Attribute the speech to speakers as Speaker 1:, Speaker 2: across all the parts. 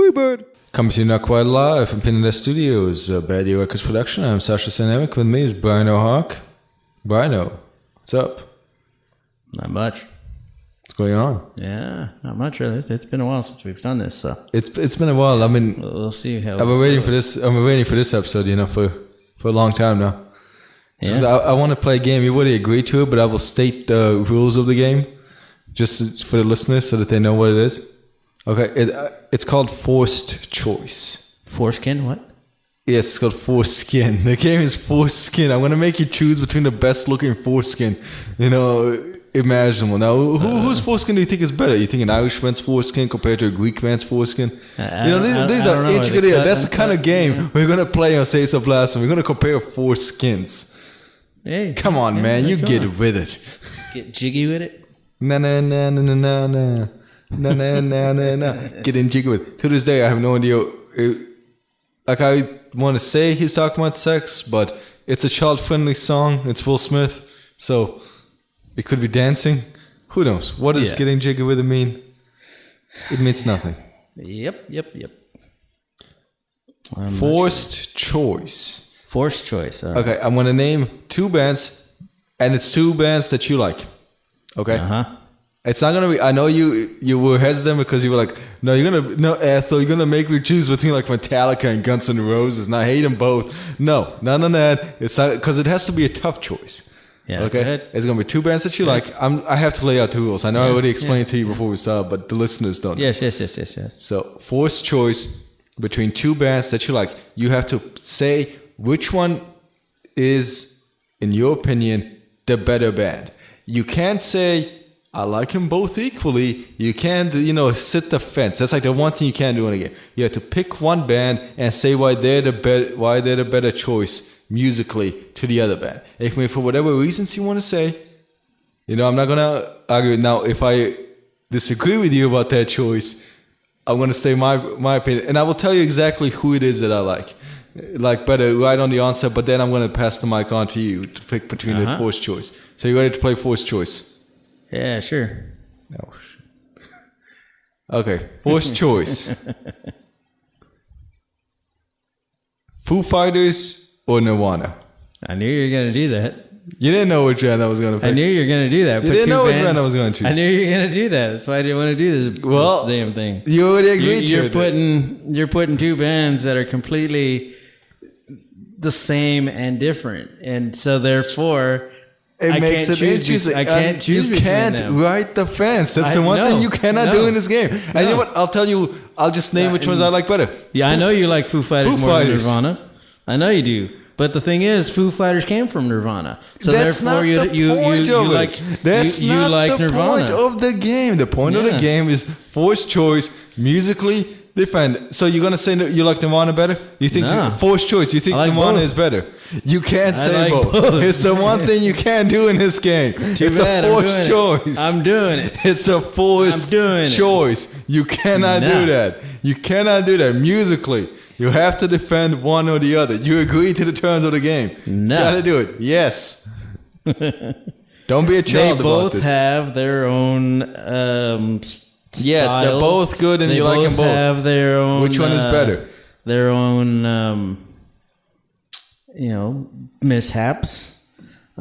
Speaker 1: Freebird. Coming to you not quite live from Pinning Studios, Bad Year Records production. I'm Sascha Saintevic. With me is Briano Hawk. Briano, what's up?
Speaker 2: Not much.
Speaker 1: What's going on?
Speaker 2: Yeah, not much really. It's been a while since we've done this, so
Speaker 1: It's been a while. I mean,
Speaker 2: we'll see how.
Speaker 1: I've been waiting for this. I've been waiting for this episode, for a long time now. Yeah. I want to play a game. You already agreed to it, but I will state the rules of the game just for the listeners so that they know what it is. Okay, it's called Forced Choice.
Speaker 2: Foreskin? What?
Speaker 1: Yes, it's called Foreskin. The game is Foreskin. I'm going to make you choose between the best looking foreskin, imaginable. Now, whose foreskin do you think is better? You think an Irishman's foreskin compared to a Greek man's foreskin? These are intricate. That's the kind of game we're going to play on Say So Blasphemy. We're going to compare foreskins.
Speaker 2: Hey,
Speaker 1: come on, man. You get with it.
Speaker 2: Get jiggy with it?
Speaker 1: Na. Getting jiggy with it. To this day, I have no idea. Like, I want to say he's talking about sex, but it's a child-friendly song. It's Will Smith. So, it could be dancing. Who knows? What does getting jiggy with it mean? It means nothing.
Speaker 2: Yep.
Speaker 1: Forced choice.
Speaker 2: Forced choice. Right.
Speaker 1: Okay, I'm going to name two bands, and it's two bands that you like. Okay?
Speaker 2: Uh-huh.
Speaker 1: It's not gonna be. I know you were hesitant because you were like, no, you're gonna make me choose between like Metallica and Guns N' Roses, and I hate them both. No, none of that. It's not, because it has to be a tough choice.
Speaker 2: Yeah.
Speaker 1: Okay. It's gonna be two bands that you like. I have to lay out the rules. I know I already explained it to you before we started, but the listeners don't.
Speaker 2: Yes.
Speaker 1: So, forced choice between two bands that you like. You have to say which one is, in your opinion, the better band. You can't say, I like them both equally. You can't, sit the fence. That's like the one thing you can't do in a game. You have to pick one band and say why they're the better choice musically to the other band. If for whatever reasons you want to say, I'm not gonna argue. Now, if I disagree with you about that choice, I'm gonna say my opinion, and I will tell you exactly who it is that I like better right on the onset. But then I'm gonna pass the mic on to you to pick between the forced choice. So you ready to play forced choice?
Speaker 2: Yeah, sure.
Speaker 1: No. Okay, forced choice. Foo Fighters or Nirvana?
Speaker 2: I knew you were going to do that.
Speaker 1: You didn't know which band I was going to pick.
Speaker 2: I knew you were going to do that.
Speaker 1: You didn't know which band I was going to choose.
Speaker 2: I knew you were going to do that. That's why I didn't want to do this damn thing.
Speaker 1: You already agreed to it.
Speaker 2: You're putting two bands that are completely the same and different. And so therefore,
Speaker 1: it makes it interesting.
Speaker 2: I can't choose.
Speaker 1: You can't write the fence. That's the one thing you cannot do in this game. And you know what? I'll tell you. I'll just name which ones I like better.
Speaker 2: Yeah, I know you like Foo Fighters more than Nirvana. I know you do. But the thing is, Foo Fighters came from Nirvana. So
Speaker 1: that's
Speaker 2: therefore,
Speaker 1: not
Speaker 2: you like
Speaker 1: the
Speaker 2: Nirvana.
Speaker 1: point of the game. The point of the game is forced choice, musically different. So you're gonna say you like Nirvana better? You think forced choice? You think Nirvana is better? You can't say both. It's the one thing you can't do in this game. It's a forced choice.
Speaker 2: I'm doing it.
Speaker 1: It's a forced choice. You cannot do that. You cannot do that musically. You have to defend one or the other. You agree to the terms of the game.
Speaker 2: No.
Speaker 1: You gotta do it. Yes. Don't be a child about this.
Speaker 2: They both have their own
Speaker 1: yes,
Speaker 2: styles.
Speaker 1: they're both good and you like them both.
Speaker 2: They have their own...
Speaker 1: Which one is better?
Speaker 2: Their own, mishaps.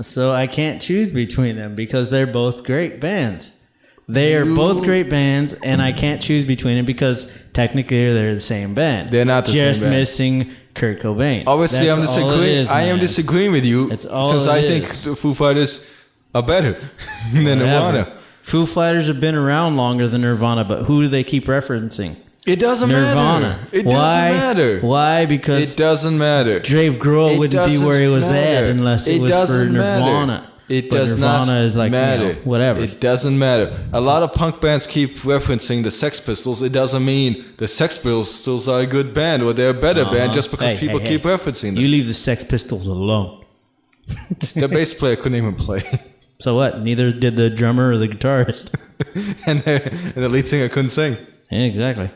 Speaker 2: So I can't choose between them because they're both great bands. They are both great bands, and I can't choose between them because technically they're the same band.
Speaker 1: They're not the same band.
Speaker 2: Just missing Kurt Cobain.
Speaker 1: Obviously, I'm disagreeing. I am disagreeing with you since I think the Foo Fighters are better than Nirvana.
Speaker 2: Foo Fighters have been around longer than Nirvana, but who do they keep referencing?
Speaker 1: It doesn't matter. It doesn't matter.
Speaker 2: Why? Because
Speaker 1: it doesn't matter.
Speaker 2: Dave Grohl wouldn't be where he was at unless it was for Nirvana.
Speaker 1: It does not matter.
Speaker 2: Whatever.
Speaker 1: It doesn't matter. A lot of punk bands keep referencing the Sex Pistols. It doesn't mean the Sex Pistols are a good band or they're a better band just because people keep referencing them.
Speaker 2: You leave the Sex Pistols alone.
Speaker 1: The bass player couldn't even play.
Speaker 2: So what? Neither did the drummer or the guitarist.
Speaker 1: and the lead singer couldn't sing.
Speaker 2: Yeah, exactly.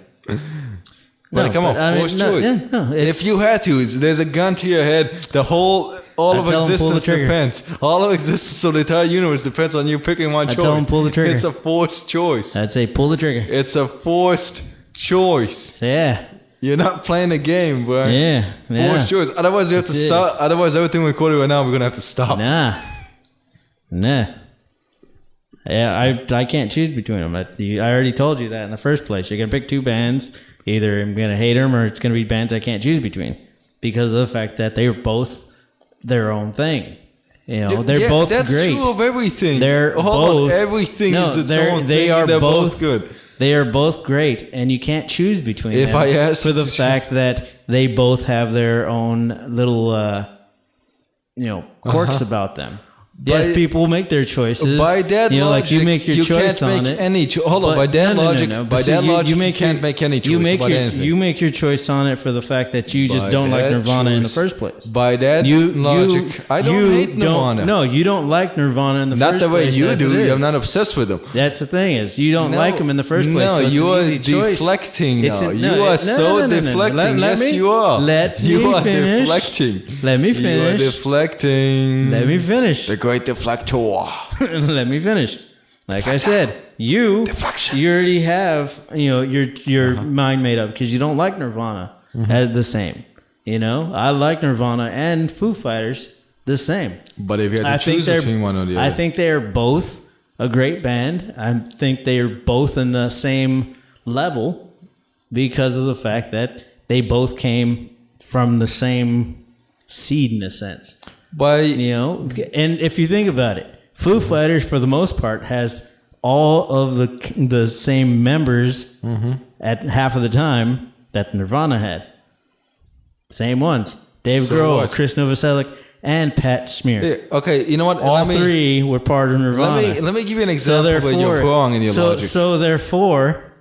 Speaker 1: But come on, forced choice. If you had to, there's a gun to your head. All of existence depends. All of existence, so the entire universe depends on you picking one choice.
Speaker 2: Tell him pull the trigger.
Speaker 1: It's a forced choice.
Speaker 2: I'd say pull the trigger.
Speaker 1: It's a forced choice.
Speaker 2: Yeah.
Speaker 1: You're not playing a game, bro.
Speaker 2: Yeah.
Speaker 1: Forced choice. Otherwise, we have to start. Otherwise, everything we're recording right now, we're gonna have to stop.
Speaker 2: Nah. Yeah, I can't choose between them. I already told you that in the first place. You're gonna pick two bands. Either I'm gonna hate them, or it's gonna be bands I can't choose between because of the fact that they're both their own thing. You know, they're both
Speaker 1: that's
Speaker 2: great.
Speaker 1: True of everything.
Speaker 2: They're
Speaker 1: both. Everything is its own
Speaker 2: they
Speaker 1: thing.
Speaker 2: are
Speaker 1: They're
Speaker 2: both
Speaker 1: good.
Speaker 2: They are both great, and you can't choose between them.
Speaker 1: If I ask
Speaker 2: for the fact that they both have their own little, quirks about them. Yes, people make their choices.
Speaker 1: By that logic,
Speaker 2: like you make your choice on it.
Speaker 1: Hold on. By that logic, you can't make any choice about anything.
Speaker 2: You make your choice on it for the fact that you just don't like Nirvana in the first place.
Speaker 1: By that logic, I don't hate Nirvana.
Speaker 2: No, you don't like Nirvana in the first place.
Speaker 1: Not the way you do. I'm not obsessed with them.
Speaker 2: That's the thing is you don't like them in the first place.
Speaker 1: No, you are deflecting now. You are so deflecting. Yes, you are. You are deflecting.
Speaker 2: Let me finish.
Speaker 1: You are deflecting.
Speaker 2: Let me finish.
Speaker 1: The great deflector.
Speaker 2: Let me finish. Like I said, you already have your mind made up because you don't like Nirvana as the same. I like Nirvana and Foo Fighters the same.
Speaker 1: But if you had to choose between one or the other,
Speaker 2: I think they are both a great band. I think they are both in the same level because of the fact that they both came from the same seed in a sense. And if you think about it, Foo Fighters for the most part has all of the same members at half of the time that Nirvana had. Same ones: Dave Grohl, Chris Novoselic, and Pat Smear.
Speaker 1: Yeah, okay, you know what?
Speaker 2: All three were part of Nirvana.
Speaker 1: Let me give you an example where you're wrong in your logic.
Speaker 2: So therefore,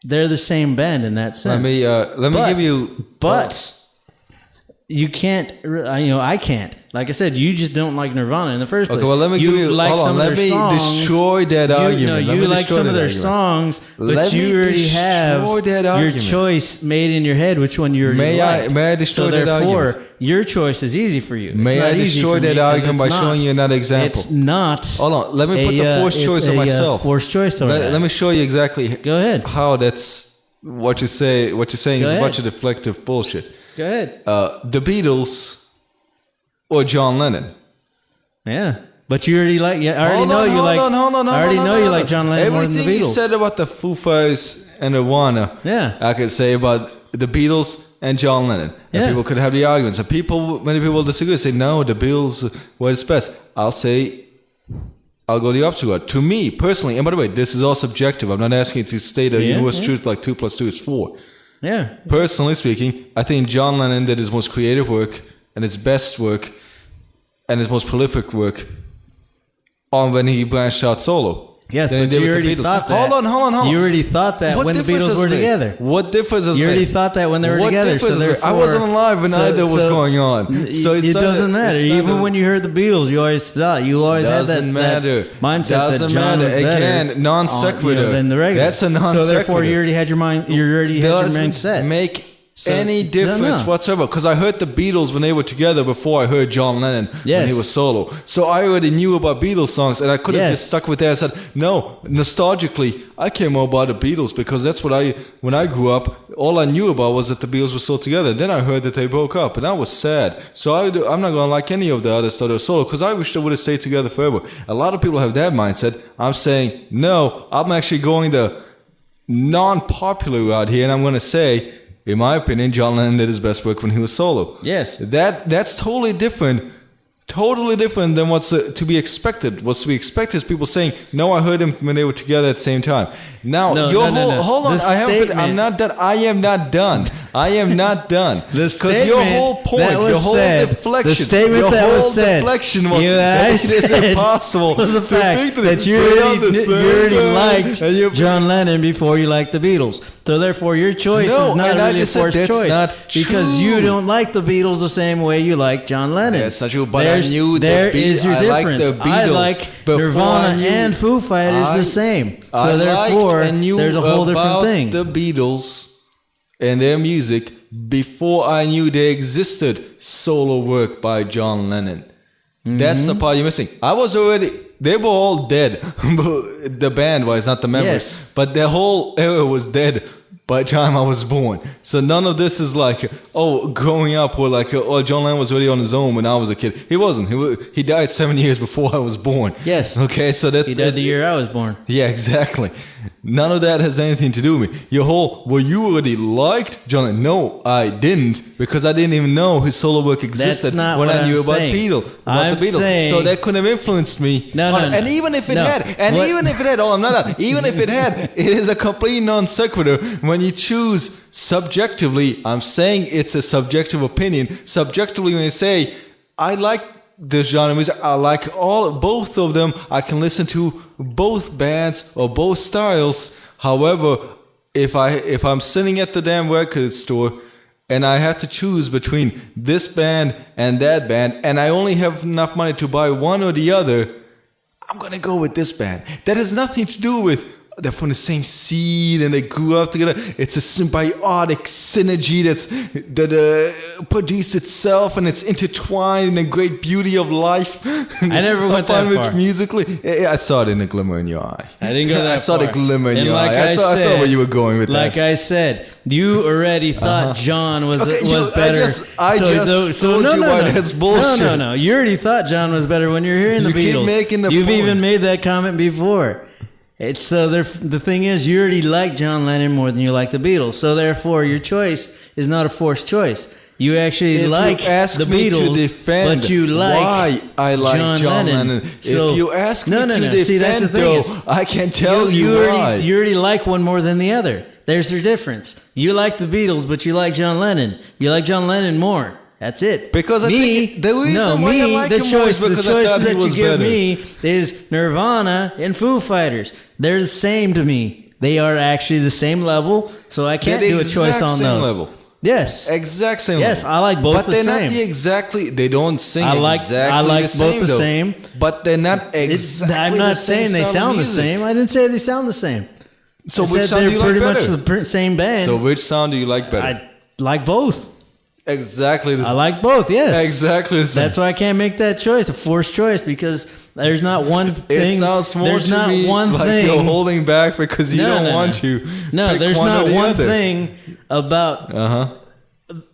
Speaker 2: they're the same band in that sense.
Speaker 1: Let me give you.
Speaker 2: But you can't. I can't. Like I said, you just don't like Nirvana in the first place.
Speaker 1: Okay, well, let me give you.
Speaker 2: Like
Speaker 1: hold on, let me destroy that argument.
Speaker 2: You like some of their songs, but you already have your choice made in your head. Which one you already like?
Speaker 1: May I destroy that argument?
Speaker 2: Therefore, your choice is easy for you.
Speaker 1: May I destroy that argument by showing you another example?
Speaker 2: It's not.
Speaker 1: Hold on. Let me put the forced choice on myself.
Speaker 2: Forced choice.
Speaker 1: Let me show you exactly.
Speaker 2: Go ahead.
Speaker 1: How that's what you say. What you're saying is a bunch of deflective bullshit.
Speaker 2: Go ahead.
Speaker 1: The Beatles or John Lennon.
Speaker 2: Yeah. But you already like... I already know you like John Lennon more than the Beatles.
Speaker 1: Everything you said about the Foo Fighters and Nirvana, I could say about the Beatles and John Lennon. And people could have the arguments. And many people disagree. Say, no, the Beatles were the best. I'll go the opposite way. To me, personally, and by the way, this is all subjective. I'm not asking you to state a universal truth like 2 + 2 is 4.
Speaker 2: Yeah.
Speaker 1: Personally speaking, I think John Lennon did his most creative work and his best work and his most prolific work on when he branched out solo.
Speaker 2: Yes, but you already thought that.
Speaker 1: Hold on.
Speaker 2: You already thought that when the Beatles were together.
Speaker 1: What difference does it make?
Speaker 2: You already thought that when they were together.
Speaker 1: I wasn't alive when either was going on. So
Speaker 2: it doesn't matter. Even when you heard the Beatles, you always thought. You always had that mindset that John was better.
Speaker 1: Again, non sequitur.
Speaker 2: Than the regular.
Speaker 1: That's a non sequitur.
Speaker 2: So therefore, you already had your mind. You already had your mindset.
Speaker 1: Make any difference whatsoever, because I heard the Beatles when they were together before I heard John Lennon when he was solo. So I already knew about Beatles songs, and I could have just stuck with that and said, no, nostalgically, I care more about the Beatles because that's what when I grew up, all I knew about was that the Beatles were still together. Then I heard that they broke up, and I was sad. So I'm not going to like any of the others that are solo because I wish they would have stayed together forever. A lot of people have that mindset. I'm saying, no, I'm actually going the non-popular route here, and I'm going to say, in my opinion, John Lennon did his best work when he was solo.
Speaker 2: Yes.
Speaker 1: That's totally different. Totally different than what's to be expected. What's to be expected is people saying, no, I heard him when they were together at the same time. Now, hold on. I'm not done. I am not done. Because your whole point, your whole deflection,
Speaker 2: the statement that was said,
Speaker 1: it is impossible
Speaker 2: was the fact that you already liked John Lennon before you liked the Beatles. So therefore, your choice is not really a forced choice because you don't like the Beatles the same way you like John Lennon.
Speaker 1: That's not true, but I knew
Speaker 2: there is your difference. I like Nirvana and Foo Fighters the same. So therefore, there's a whole different thing.
Speaker 1: The Beatles and their music before I knew there existed solo work by John Lennon. That's the part you're missing. They were all dead. The band was, not the members.
Speaker 2: Yes.
Speaker 1: But their whole era was dead by the time I was born. So none of this is like, growing up or like, John Lennon was really on his own when I was a kid. He wasn't. He died 7 years before I was born.
Speaker 2: Yes.
Speaker 1: Okay, so
Speaker 2: he died the year I was born.
Speaker 1: Yeah, exactly. None of that has anything to do with me. Your whole, you already liked John Lennon. No, I didn't, because I didn't even know his solo work existed when I knew about the Beatles.
Speaker 2: Saying,
Speaker 1: so that couldn't have influenced me.
Speaker 2: No.
Speaker 1: And even if it had, even if it had, it is a complete non sequitur when you choose subjectively. I'm saying it's a subjective opinion. Subjectively, when you say, I like this genre of music, I like both of them, I can listen to both bands or both styles. However, if I'm sitting at the damn record store and I have to choose between this band and that band, and I only have enough money to buy one or the other, I'm gonna go with this band. That has nothing to do with they're from the same seed and they grew up together. It's a symbiotic synergy that produced itself, and it's intertwined in the great beauty of life.
Speaker 2: I never went that far.
Speaker 1: Musically, I saw it in the glimmer in your eye.
Speaker 2: I didn't go that far.
Speaker 1: I saw the glimmer in your eye. I saw where you were going with that.
Speaker 2: Like I said, you already thought John was better.
Speaker 1: I just told you why that's bullshit.
Speaker 2: No. You already thought John was better when you're hearing the Beatles.
Speaker 1: Keep making the
Speaker 2: You've
Speaker 1: point.
Speaker 2: even made that comment before. The thing is, you already like John Lennon more than you like the Beatles. So therefore, your choice is not a forced choice. You actually like the Beatles, but you like
Speaker 1: why I like John Lennon.
Speaker 2: So,
Speaker 1: if you ask me to defend,
Speaker 2: See, that's the thing
Speaker 1: I can tell you why.
Speaker 2: You already like one more than the other. There's your difference. You like the Beatles, but you like John Lennon. You like John Lennon more. That's it.
Speaker 1: Because I think the reason why I like him more is because I thought he was better.
Speaker 2: The choices that you give me is Nirvana and Foo Fighters. They're the same to me. They are actually the same level, so I can't do a choice on those.
Speaker 1: Level.
Speaker 2: Yes.
Speaker 1: Exact same
Speaker 2: Yes,
Speaker 1: level.
Speaker 2: I like both the same.
Speaker 1: But they're not they don't sing
Speaker 2: I like
Speaker 1: exactly
Speaker 2: both the same.
Speaker 1: But they're not exactly
Speaker 2: I'm not saying they sound the same. I didn't say they sound the same.
Speaker 1: So which sound do you like better?
Speaker 2: They're pretty much the same band.
Speaker 1: So which sound do you like better?
Speaker 2: I like both.
Speaker 1: Exactly the same.
Speaker 2: I like both, yes.
Speaker 1: Exactly the same.
Speaker 2: That's why I can't make that choice, a forced choice, because there's not one thing.
Speaker 1: It sounds more
Speaker 2: there's
Speaker 1: to
Speaker 2: not
Speaker 1: me
Speaker 2: one
Speaker 1: like
Speaker 2: thing.
Speaker 1: you're holding back because you don't want to.
Speaker 2: No, there's not one thing about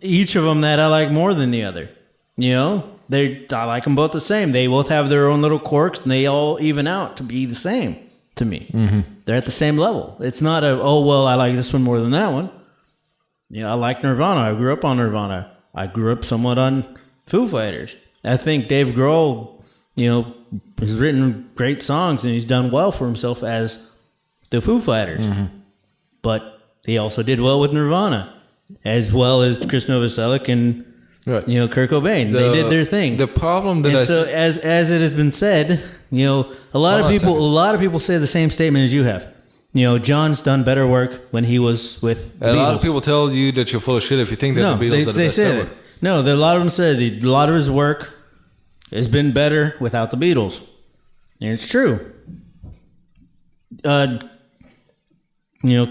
Speaker 2: each of them that I like more than the other. You know, I like them both the same. They both have their own little quirks, and they all even out to be the same to me. Mm-hmm. They're at the same level. It's not I like this one more than that one. Yeah, I like Nirvana. I grew up on Nirvana. I grew up somewhat on Foo Fighters. I think Dave Grohl, has written great songs and he's done well for himself as the Foo Fighters. Mm-hmm. But he also did well with Nirvana, as well as Chris Novoselic and Kurt Cobain. They did their thing.
Speaker 1: The problem
Speaker 2: as it has been said, a lot of people say the same statement as you have. John's done better work when he was with the Beatles.
Speaker 1: A lot of people tell you that you're full of shit if you think that the Beatles are the best ever.
Speaker 2: No, a lot of them say a lot of his work has been better without the Beatles. And it's true.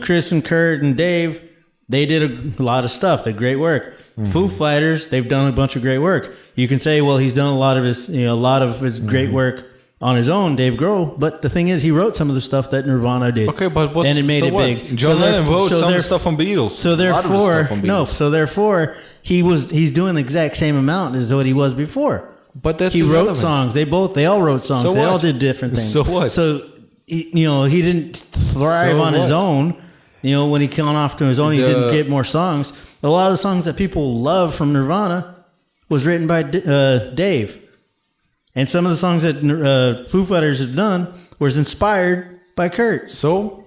Speaker 2: Chris and Kurt and Dave, they did a lot of stuff. They did great work. Mm-hmm. Foo Fighters, they've done a bunch of great work. You can say, well, he's done a lot of his great work on his own, Dave Grohl, but the thing is, he wrote some of the stuff that Nirvana did.
Speaker 1: Okay, but
Speaker 2: and it made it big.
Speaker 1: John Lennon wrote some of the stuff on Beatles.
Speaker 2: So therefore, he's doing the exact same amount as what he was before.
Speaker 1: But that's
Speaker 2: he wrote songs. They all wrote songs.
Speaker 1: So
Speaker 2: they all did different things.
Speaker 1: So what?
Speaker 2: So he didn't thrive on his own. When he came off to his own, he didn't get more songs. A lot of the songs that people love from Nirvana was written by Dave. And some of the songs that Foo Fighters have done was inspired by Kurt. So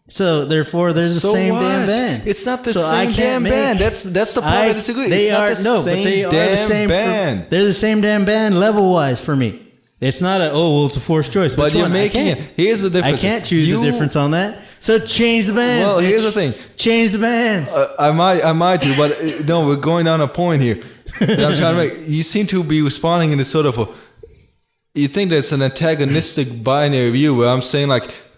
Speaker 2: therefore, they're the same damn band.
Speaker 1: It's not the same damn band. That's the part I disagree. It's not the same damn band.
Speaker 2: They're the same damn band level-wise for me. It's not it's a forced choice.
Speaker 1: But you're making it. Here's the difference.
Speaker 2: I can't choose the difference on that. So change the bands.
Speaker 1: Well, here's the thing.
Speaker 2: Change the bands.
Speaker 1: I might do, but no, we're going down a point here that I'm trying to make. You seem to be responding in this sort of you think that's an antagonistic binary view where I'm saying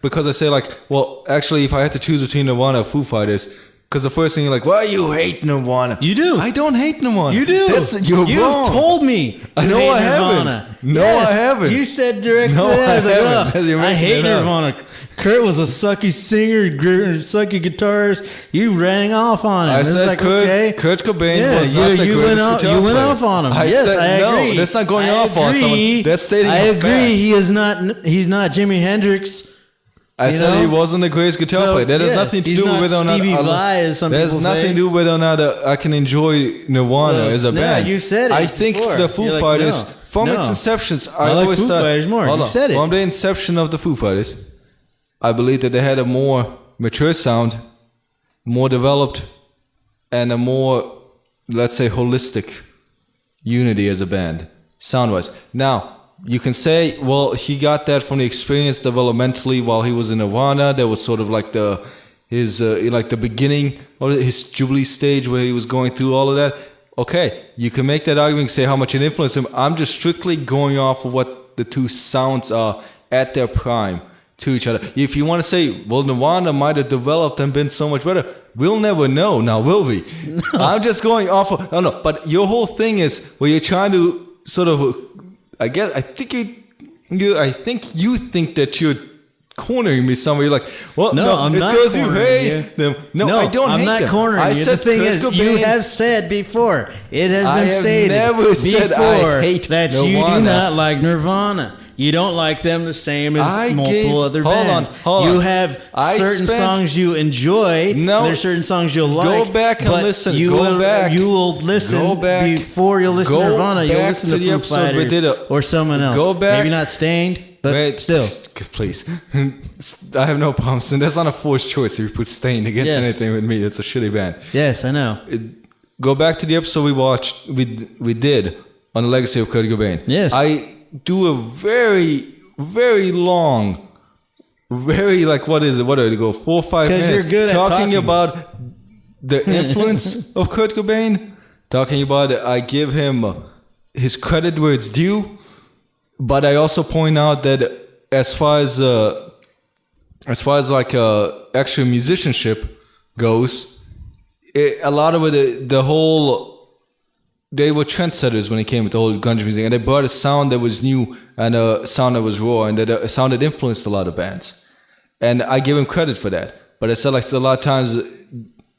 Speaker 1: because I say well, actually, if I had to choose between Nirvana and Foo Fighters, Because the first thing you're like, well, you hate Nirvana.
Speaker 2: You do.
Speaker 1: I don't hate Nirvana.
Speaker 2: You do.
Speaker 1: You're
Speaker 2: You've
Speaker 1: wrong.
Speaker 2: told me.
Speaker 1: I know I
Speaker 2: Nirvana.
Speaker 1: haven't. No, I haven't.
Speaker 2: You said directly.
Speaker 1: No, I haven't. You're
Speaker 2: I
Speaker 1: making
Speaker 2: hate
Speaker 1: it up.
Speaker 2: Nirvana. Kurt was a sucky singer, sucky guitarist. You rang off on him.
Speaker 1: I
Speaker 2: It's
Speaker 1: said
Speaker 2: like,
Speaker 1: Kurt,
Speaker 2: okay.
Speaker 1: Kurt Cobain
Speaker 2: Yeah,
Speaker 1: was not the
Speaker 2: you
Speaker 1: greatest
Speaker 2: went off,
Speaker 1: guitar
Speaker 2: you went
Speaker 1: player.
Speaker 2: off on him.
Speaker 1: I
Speaker 2: Yes,
Speaker 1: said,
Speaker 2: I agree.
Speaker 1: no, that's not going
Speaker 2: I
Speaker 1: off on someone.
Speaker 2: agree.
Speaker 1: That's stating
Speaker 2: I
Speaker 1: a
Speaker 2: agree.
Speaker 1: fact.
Speaker 2: He is not. He's not Jimi Hendrix.
Speaker 1: I said
Speaker 2: know?
Speaker 1: he wasn't the greatest guitar
Speaker 2: So,
Speaker 1: player. That has
Speaker 2: yeah,
Speaker 1: nothing to
Speaker 2: he's
Speaker 1: do
Speaker 2: not
Speaker 1: with whether or not
Speaker 2: Stevie Vai, as some
Speaker 1: there's
Speaker 2: people
Speaker 1: nothing
Speaker 2: say.
Speaker 1: to do with whether or not I can enjoy Nirvana
Speaker 2: So,
Speaker 1: as a
Speaker 2: no,
Speaker 1: band.
Speaker 2: you said it
Speaker 1: I think
Speaker 2: before.
Speaker 1: the Foo
Speaker 2: You're like,
Speaker 1: Fighters,
Speaker 2: no,
Speaker 1: from
Speaker 2: no.
Speaker 1: its inceptions,
Speaker 2: I like
Speaker 1: always
Speaker 2: Foo
Speaker 1: thought,
Speaker 2: Fighters more.
Speaker 1: Hold
Speaker 2: You
Speaker 1: on.
Speaker 2: said it.
Speaker 1: From the inception of the Foo Fighters, I believe that they had a more mature sound, more developed, and a more, let's say, holistic unity as a band, sound-wise. Now, you can say, well, he got that from the experience developmentally while he was in Nirvana. That was sort of like his beginning or his Jubilee stage where he was going through all of that. Okay, you can make that argument and say how much it influenced him. I'm just strictly going off of what the two sounds are at their prime to each other. If you want to say, well, Nirvana might have developed and been so much better, we'll never know now, will we? No. I'm just going off of, no, but your whole thing is where you're trying to sort of, I think you think that you're cornering me somewhere. You're like, well,
Speaker 2: No, I'm
Speaker 1: it's
Speaker 2: not
Speaker 1: because you
Speaker 2: cornering
Speaker 1: hate
Speaker 2: you.
Speaker 1: them. No, I don't
Speaker 2: I'm
Speaker 1: hate
Speaker 2: not
Speaker 1: them.
Speaker 2: cornering
Speaker 1: I
Speaker 2: you.
Speaker 1: said
Speaker 2: The thing
Speaker 1: Kurt
Speaker 2: is,
Speaker 1: Cobain.
Speaker 2: you have said before, it has
Speaker 1: I
Speaker 2: been
Speaker 1: have
Speaker 2: stated
Speaker 1: never said I
Speaker 2: before
Speaker 1: hate
Speaker 2: that you
Speaker 1: Nirvana.
Speaker 2: do not like Nirvana. You don't like them the same as multiple other bands.
Speaker 1: Hold on.
Speaker 2: You have certain songs you enjoy.
Speaker 1: No.
Speaker 2: There's certain songs you'll like.
Speaker 1: Go back and
Speaker 2: but
Speaker 1: listen.
Speaker 2: You
Speaker 1: Go
Speaker 2: will,
Speaker 1: back.
Speaker 2: You will listen
Speaker 1: Go back.
Speaker 2: before you'll listen to
Speaker 1: Go
Speaker 2: Nirvana. You'll
Speaker 1: back
Speaker 2: listen
Speaker 1: to
Speaker 2: to
Speaker 1: the
Speaker 2: Foo
Speaker 1: episode we
Speaker 2: Fighters
Speaker 1: did
Speaker 2: or someone else.
Speaker 1: Go back.
Speaker 2: Maybe not Stained, but
Speaker 1: Wait,
Speaker 2: still.
Speaker 1: Please. I have no problems. And that's not a forced choice. If you put Stain against
Speaker 2: Yes.
Speaker 1: anything with me, it's a shitty band.
Speaker 2: Yes, I know.
Speaker 1: Go back to the episode we did on the legacy of Kurt Cobain.
Speaker 2: Yes.
Speaker 1: I do a very, very long, very like, what is it? What did it go? 4 or 5 minutes.
Speaker 2: Because you're good at talking.
Speaker 1: About the influence of Kurt Cobain. Talking about I give him his credit where it's due. But I also point out that as far as like actual musicianship goes, a lot of it, the whole, they were trendsetters when it came to the whole grunge music, and they brought a sound that was new and a sound that was raw, and that a sound that influenced a lot of bands. And I give him credit for that. But I said, like, a lot of times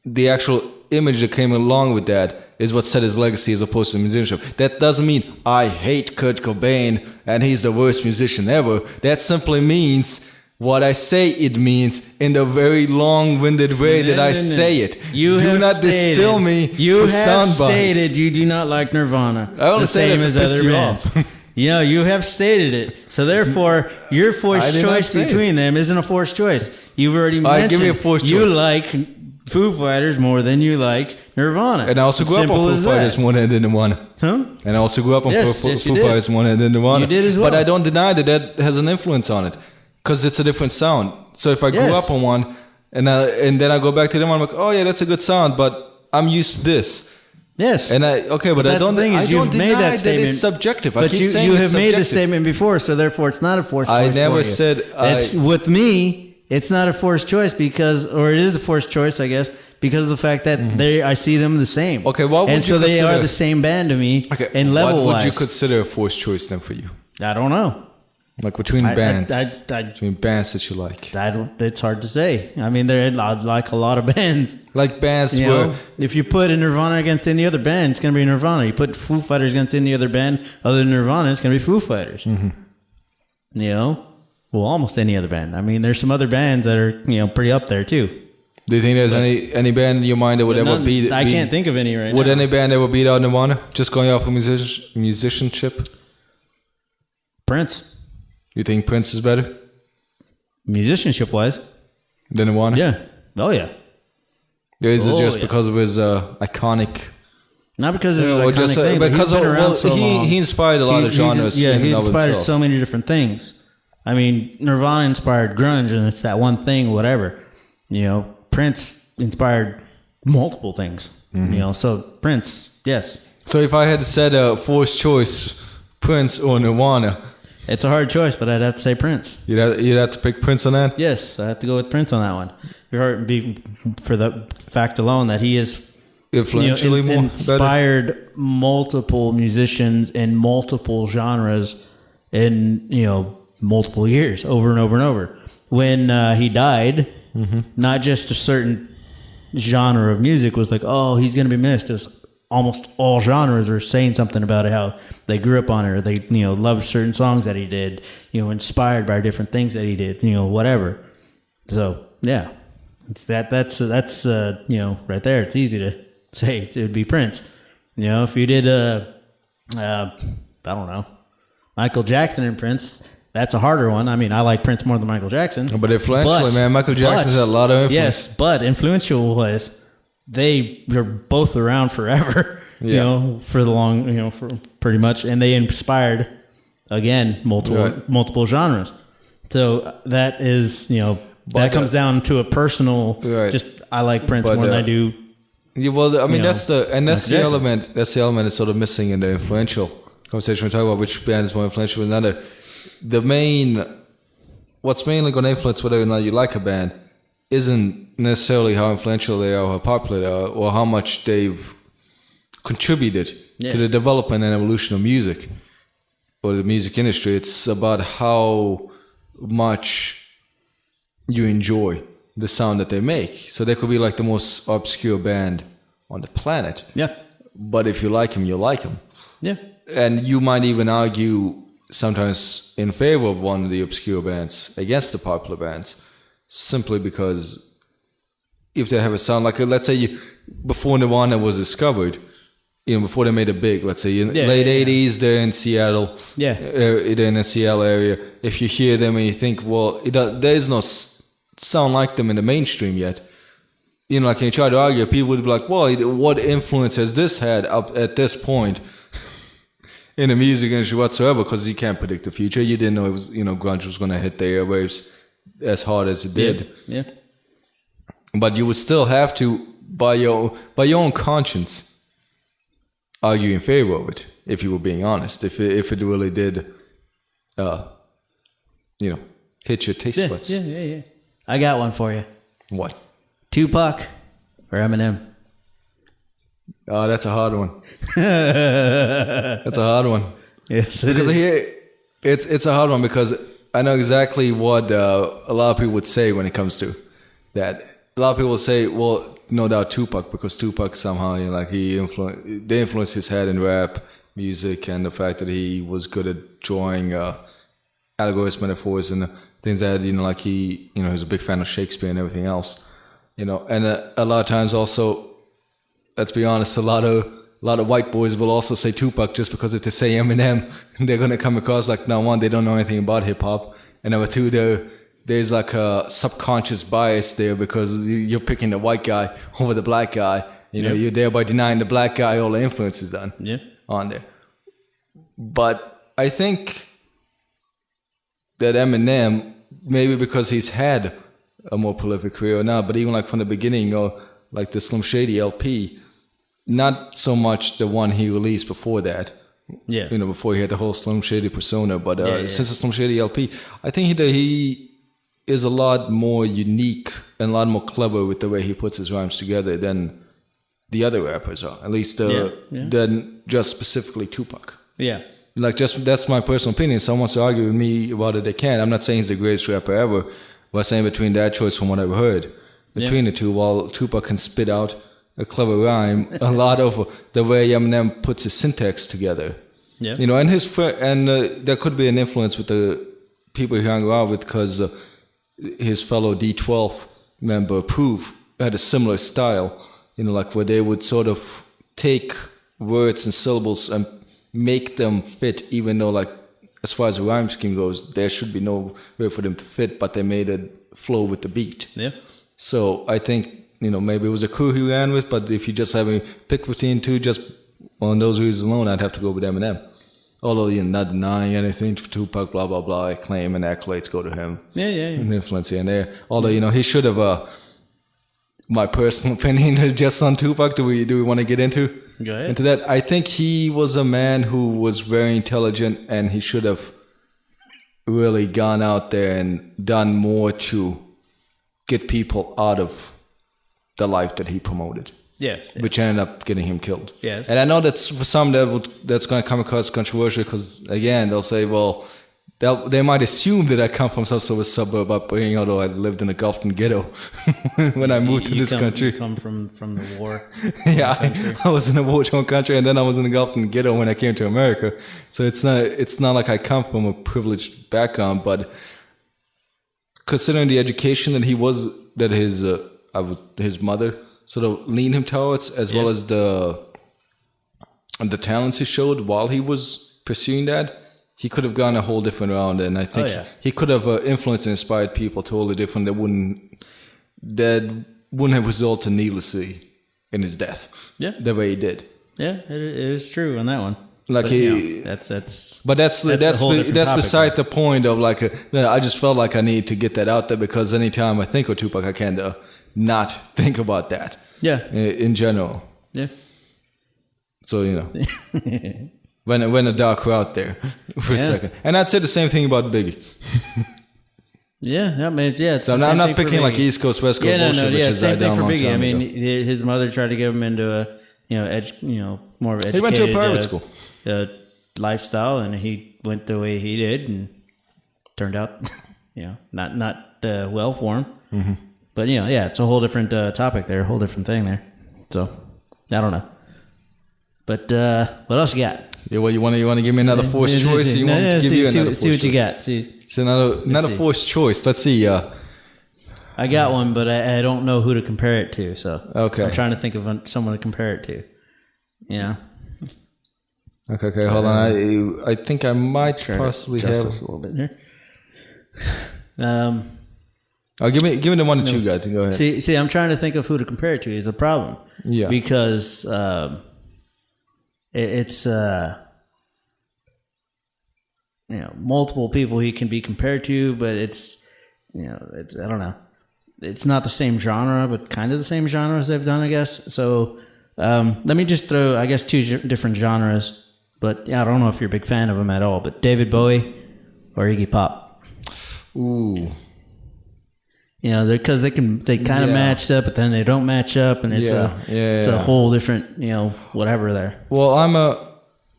Speaker 1: the actual image that came along with that is what set his legacy as opposed to musicianship. That doesn't mean I hate Kurt Cobain and he's the worst musician ever. That simply means what I say it means in the very long-winded way that I say it.
Speaker 2: You
Speaker 1: do
Speaker 2: have
Speaker 1: not
Speaker 2: stated,
Speaker 1: distill me
Speaker 2: you
Speaker 1: for
Speaker 2: have
Speaker 1: sound bites.
Speaker 2: stated you do not like Nirvana.
Speaker 1: I only
Speaker 2: the
Speaker 1: say
Speaker 2: same
Speaker 1: that
Speaker 2: as
Speaker 1: to piss
Speaker 2: other
Speaker 1: you
Speaker 2: bands.
Speaker 1: off.
Speaker 2: You have stated it. So therefore, your
Speaker 1: I
Speaker 2: forced
Speaker 1: did not
Speaker 2: choice
Speaker 1: say it.
Speaker 2: between them isn't a forced choice. You've already
Speaker 1: All right,
Speaker 2: mentioned
Speaker 1: give me a forced
Speaker 2: you
Speaker 1: choice.
Speaker 2: like Foo Fighters more than you like Nirvana.
Speaker 1: And I also grew up on
Speaker 2: Simple
Speaker 1: Foo
Speaker 2: as
Speaker 1: Fighters
Speaker 2: that.
Speaker 1: more than Nirvana.
Speaker 2: Huh?
Speaker 1: And I also grew up on
Speaker 2: Yes,
Speaker 1: Foo
Speaker 2: yes, you
Speaker 1: Fighters
Speaker 2: did.
Speaker 1: more than Nirvana.
Speaker 2: You did as well.
Speaker 1: But I don't deny that has an influence on it. Because it's a different sound. So if I grew
Speaker 2: Yes.
Speaker 1: up on one and then I go back to them, I'm like, oh yeah, that's a good sound, but I'm used to this.
Speaker 2: Yes.
Speaker 1: And I don't
Speaker 2: that's the thing is
Speaker 1: I don't
Speaker 2: you've made
Speaker 1: deny
Speaker 2: that
Speaker 1: that
Speaker 2: statement.
Speaker 1: it's subjective. I
Speaker 2: But
Speaker 1: keep
Speaker 2: you
Speaker 1: saying
Speaker 2: have
Speaker 1: it's
Speaker 2: made the
Speaker 1: subjective.
Speaker 2: statement before, so therefore it's not a forced choice.
Speaker 1: I never
Speaker 2: for you.
Speaker 1: said
Speaker 2: it's with me. It's not a forced choice or it is a forced choice, I guess, because of the fact that I see them the same.
Speaker 1: Okay, what would
Speaker 2: and
Speaker 1: you
Speaker 2: so they
Speaker 1: consider-
Speaker 2: are the same band to me.
Speaker 1: Okay,
Speaker 2: and level
Speaker 1: what would you
Speaker 2: wise.
Speaker 1: consider a forced choice then for you?
Speaker 2: I don't know.
Speaker 1: Like between bands,
Speaker 2: I
Speaker 1: between bands that you like,
Speaker 2: it's hard to say. I mean, I like a lot of bands.
Speaker 1: like bands
Speaker 2: You
Speaker 1: where
Speaker 2: know, if you put a Nirvana against any other band, it's going to be Nirvana. You put Foo Fighters against any other band other than Nirvana, it's going to be Foo Fighters.
Speaker 1: Mm-hmm.
Speaker 2: You know, well, almost any other band. I mean, there's some other bands that are pretty up there too.
Speaker 1: do you think there's any band in your mind that would ever beat?
Speaker 2: I can't think of any right
Speaker 1: Would
Speaker 2: now.
Speaker 1: any band ever beat out Nirvana? Just going off of musicianship?
Speaker 2: Prince,
Speaker 1: You think Prince is better
Speaker 2: musicianship wise,
Speaker 1: than Nirvana?
Speaker 2: yeah, oh yeah.
Speaker 1: Is it
Speaker 2: Oh,
Speaker 1: just
Speaker 2: yeah.
Speaker 1: because of his iconic?
Speaker 2: Not because of his
Speaker 1: Or
Speaker 2: iconic
Speaker 1: just
Speaker 2: thing, but
Speaker 1: because
Speaker 2: he's been around so long.
Speaker 1: he inspired a lot of genres.
Speaker 2: Yeah,
Speaker 1: in
Speaker 2: he
Speaker 1: and of
Speaker 2: inspired
Speaker 1: himself.
Speaker 2: so many different things. I mean, Nirvana inspired grunge, and it's that one thing, whatever. Prince inspired multiple things. So Prince, yes.
Speaker 1: So if I had said a forced choice, Prince or Nirvana,
Speaker 2: It's a hard choice, but I'd have to say Prince.
Speaker 1: You'd have to pick Prince on that?
Speaker 2: Yes, I have to go with Prince on that one. For the fact alone that he is
Speaker 1: Influentially more
Speaker 2: inspired
Speaker 1: better.
Speaker 2: multiple musicians in multiple genres in multiple years, over and over and over. When he died, not just a certain genre of music was like, oh, he's going to be missed. It was almost all genres were saying something about it, how they grew up on it, or they loved certain songs that he did, inspired by different things that he did, whatever. So yeah, it's that's right there. It's easy to say it would be Prince. If you did I don't know, Michael Jackson and Prince, that's a harder one. I mean, I like Prince more than Michael Jackson.
Speaker 1: But influentially, man, Michael Jackson's had a lot of influence.
Speaker 2: Yes, but influential was they were both around forever, for the long, for pretty much, and they inspired, again, multiple genres. So that is, that comes down to a personal, just I like Prince more than I do.
Speaker 1: Yeah, well, I mean, that's the element that's sort of missing in the influential conversation. We're talking about which band is more influential than another. What's mainly going to influence whether or not you like a band isn't necessarily how influential they are, or how popular they are, or how much they've contributed to the development and evolution of music or the music industry. It's about how much you enjoy the sound that they make. So they could be like the most obscure band on the planet.
Speaker 2: Yeah.
Speaker 1: But if you like them, you like them.
Speaker 2: Yeah.
Speaker 1: And you might even argue sometimes in favor of one of the obscure bands against the popular bands, simply because if they have a sound like, let's say before Nirvana was discovered, before they made it big, let's say in late 80s, they're in Seattle, they're in the Seattle area. If you hear them and you think, well, there is no sound like them in the mainstream yet, like you try to argue, people would be like, well, what influence has this had up at this point in the music industry whatsoever? Because you can't predict the future. You didn't know it was, grunge was going to hit the airwaves as hard as it did.
Speaker 2: Yeah.
Speaker 1: But you would still have to, by your own conscience, argue in favor of it, if you were being honest. If it really did, hit your taste buds.
Speaker 2: Yeah. I got one for you.
Speaker 1: What?
Speaker 2: Tupac or Eminem?
Speaker 1: Oh, that's a hard one. That's a hard one.
Speaker 2: Yes, it is.
Speaker 1: It's a hard one because I know exactly what a lot of people would say when it comes to that. A lot of people say, well, no doubt Tupac, because Tupac somehow, the influence he's had in rap music, and the fact that he was good at drawing allegories, metaphors, and things that, he was a big fan of Shakespeare and everything else, and a lot of times also, let's be honest, a lot of white boys will also say Tupac just because if they say Eminem, they're going to come across like, number one, they don't know anything about hip hop, and number two, there's like a subconscious bias there because you're picking the white guy over the black guy. You're thereby denying the black guy all the influences on there. But I think that Eminem, maybe because he's had a more prolific career now, but even like from the beginning, or like the Slim Shady LP, not so much the one he released before that. Yeah. Before he had the whole Slim Shady persona, but since the Slim Shady LP, I think he is a lot more unique and a lot more clever with the way he puts his rhymes together than the other rappers are. At least than just specifically Tupac. Yeah. That's my personal opinion. Someone wants to argue with me about it, they can. I'm not saying he's the greatest rapper ever, but I'm saying between that choice from what I've heard, between the two, while Tupac can spit out a clever rhyme, a lot of the way Eminem puts his syntax together. Yeah. And there could be an influence with the people he hung around with, because his fellow D12 member Proof had a similar style, where they would sort of take words and syllables and make them fit, even though as far as the rhyme scheme goes, there should be no way for them to fit, but they made it flow with the beat. Yeah. So I think, maybe it was a crew he ran with, but if you just have me pick between two, just on those reasons alone, I'd have to go with Eminem. Although, not denying anything to Tupac, blah, blah, blah, acclaim and accolades go to him. Yeah. And influence here and there. Although, he should have, my personal opinion is just on Tupac. Do we want to get into that? I think he was a man who was very intelligent, and he should have really gone out there and done more to get people out of the life that he promoted.
Speaker 2: Yeah.
Speaker 1: Which ended up getting him killed.
Speaker 2: Yes.
Speaker 1: And I know that's for some that's going to come across controversial because, again, they'll say, well, they might assume that I come from some sort of suburb upbringing, although I lived in a Gulfton ghetto when I moved to this country.
Speaker 2: You come from the war.
Speaker 1: Yeah, I was in a war-torn country, and then I was in a Gulfton ghetto when I came to America. So it's not like I come from a privileged background, but considering the education that his mother sort of leaned him towards, as well as the talents he showed while he was pursuing that, he could have gone a whole different route, and I think he could have influenced and inspired people totally different that wouldn't have resulted needlessly in his death. Yeah, the way he did.
Speaker 2: Yeah, it is true on that one.
Speaker 1: Like
Speaker 2: that's
Speaker 1: beside the point of like I just felt like I need to get that out there because anytime I think of Tupac, I can't not think about that.
Speaker 2: Yeah,
Speaker 1: in general.
Speaker 2: Yeah.
Speaker 1: So when a dark route there for a second, and I'd say the same thing about Biggie.
Speaker 2: Yeah, I mean,
Speaker 1: so I'm not picking like East Coast, West Coast bullshit.
Speaker 2: Yeah, same thing for Biggie. I mean, his mother tried to get him into a more of educated.
Speaker 1: He went to a private school
Speaker 2: lifestyle, and he went the way he did, and turned out, not well for him. Mm-hmm. But it's a whole different topic there, a whole different thing there. So I don't know. But what else you got?
Speaker 1: Yeah, well, you want to give me another forced choice? You want me to give you another forced choice?
Speaker 2: See what you got.
Speaker 1: It's another forced choice. Let's see.
Speaker 2: I got one, but I don't know who to compare it to. So
Speaker 1: okay,
Speaker 2: I'm trying to think of someone to compare it to. Yeah.
Speaker 1: Okay. So, hold on. I think I might possibly have
Speaker 2: this a little bit here.
Speaker 1: Give me the one that you got. Go ahead.
Speaker 2: See, I'm trying to think of who to compare it to. Is a problem.
Speaker 1: Yeah.
Speaker 2: Because it's multiple people he can be compared to, but it's I don't know. It's not the same genre, but kind of the same genres they've done, I guess. So let me just throw, I guess, two different genres. But I don't know if you're a big fan of them at all. But David Bowie or Iggy Pop.
Speaker 1: Ooh.
Speaker 2: Because they kind of matched up, but then they don't match up, and it's a whole different whatever there.
Speaker 1: Well,